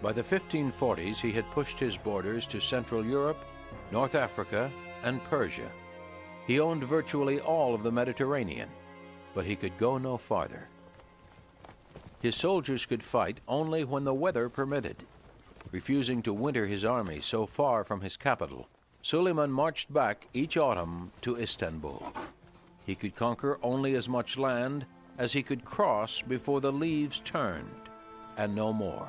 By the 1540s, he had pushed his borders to Central Europe, North Africa, and Persia. He owned virtually all of the Mediterranean, but he could go no farther. His soldiers could fight only when the weather permitted. Refusing to winter his army so far from his capital, Suleiman marched back each autumn to Istanbul. He could conquer only as much land as he could cross before the leaves turned, and no more.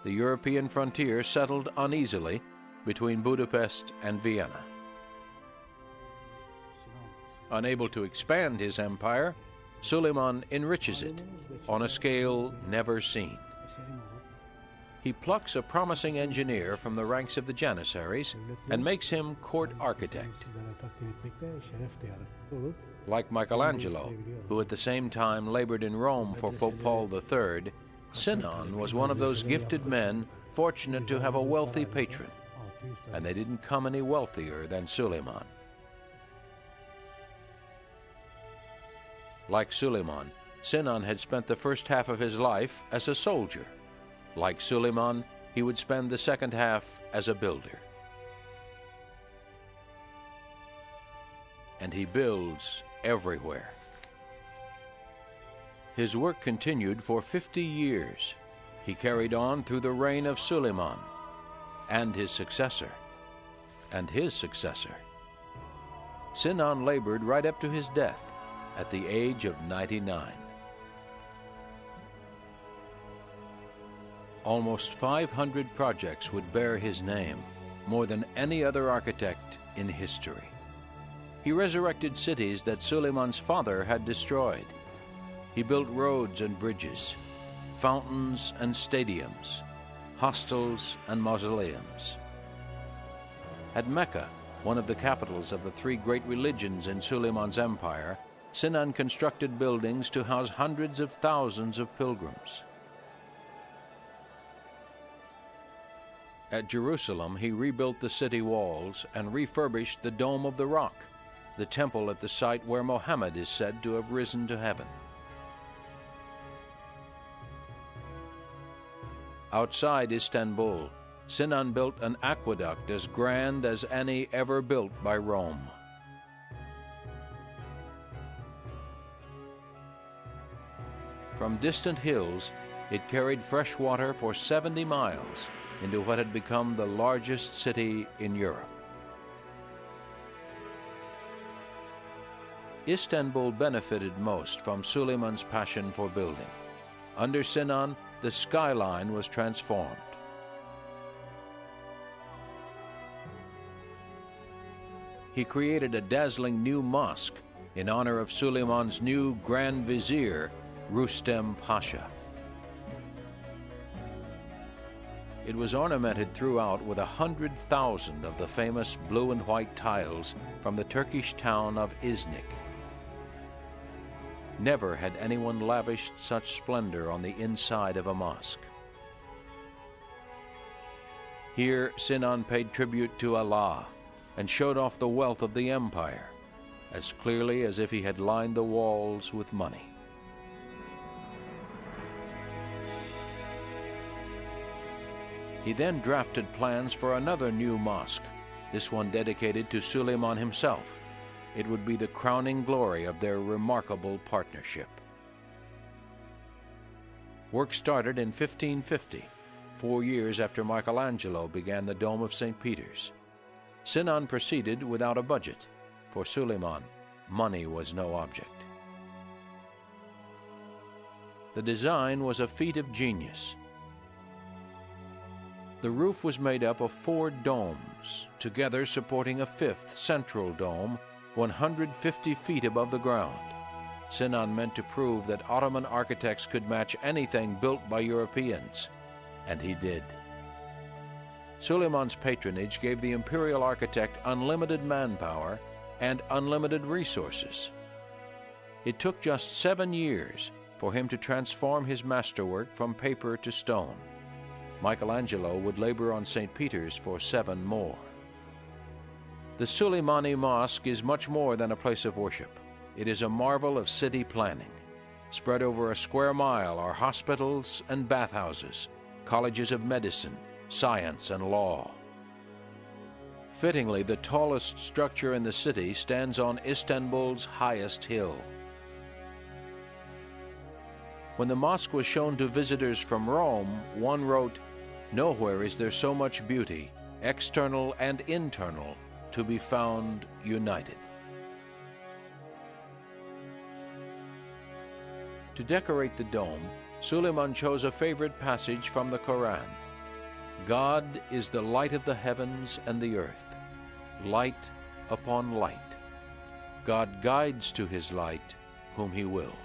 The European frontier settled uneasily between Budapest and Vienna. Unable to expand his empire, Suleiman enriches it on a scale never seen. He plucks a promising engineer from the ranks of the Janissaries and makes him court architect. Like Michelangelo, who at the same time labored in Rome for Pope Paul III, Sinan was one of those gifted men fortunate to have a wealthy patron, and they didn't come any wealthier than Suleiman. Like Suleiman, Sinan had spent the first half of his life as a soldier. Like Suleiman, he would spend the second half as a builder. And he builds everywhere. His work continued for 50 years. He carried on through the reign of Suleiman, and his successor, and his successor. Sinan labored right up to his death at the age of 99. Almost 500 projects would bear his name, more than any other architect in history. He resurrected cities that Suleiman's father had destroyed. He built roads and bridges, fountains and stadiums, hostels and mausoleums. At Mecca, one of the capitals of the three great religions in Suleiman's empire, Sinan constructed buildings to house hundreds of thousands of pilgrims. At Jerusalem, he rebuilt the city walls and refurbished the Dome of the Rock, the temple at the site where Mohammed is said to have risen to heaven. Outside Istanbul, Sinan built an aqueduct as grand as any ever built by Rome. From distant hills, it carried fresh water for 70 miles into what had become the largest city in Europe. Istanbul benefited most from Suleiman's passion for building. Under Sinan, the skyline was transformed. He created a dazzling new mosque in honor of Suleiman's new Grand Vizier, Rustem Pasha. It was ornamented throughout with 100,000 of the famous blue and white tiles from the Turkish town of Iznik. Never had anyone lavished such splendor on the inside of a mosque. Here, Sinan paid tribute to Allah and showed off the wealth of the empire, as clearly as if he had lined the walls with money. He then drafted plans for another new mosque, this one dedicated to Suleiman himself. It would be the crowning glory of their remarkable partnership. Work started in 1550, 4 years after Michelangelo began the Dome of St. Peter's. Sinan proceeded without a budget. For Suleiman, money was no object. The design was a feat of genius. The roof was made up of 4 domes, together supporting a 5th central dome 150 feet above the ground. Sinan meant to prove that Ottoman architects could match anything built by Europeans, and he did. Suleiman's patronage gave the imperial architect unlimited manpower and unlimited resources. It took just 7 years for him to transform his masterwork from paper to stone. Michelangelo would labor on St. Peter's for 7 more. The Suleimani Mosque is much more than a place of worship. It is a marvel of city planning. Spread over a square mile are hospitals and bathhouses, colleges of medicine, science, and law. Fittingly, the tallest structure in the city stands on Istanbul's highest hill. When the mosque was shown to visitors from Rome, one wrote, "Nowhere is there so much beauty, external and internal, to be found united." To decorate the dome, Suleiman chose a favorite passage from the Quran. God is the light of the heavens and the earth, light upon light. God guides to his light whom he will.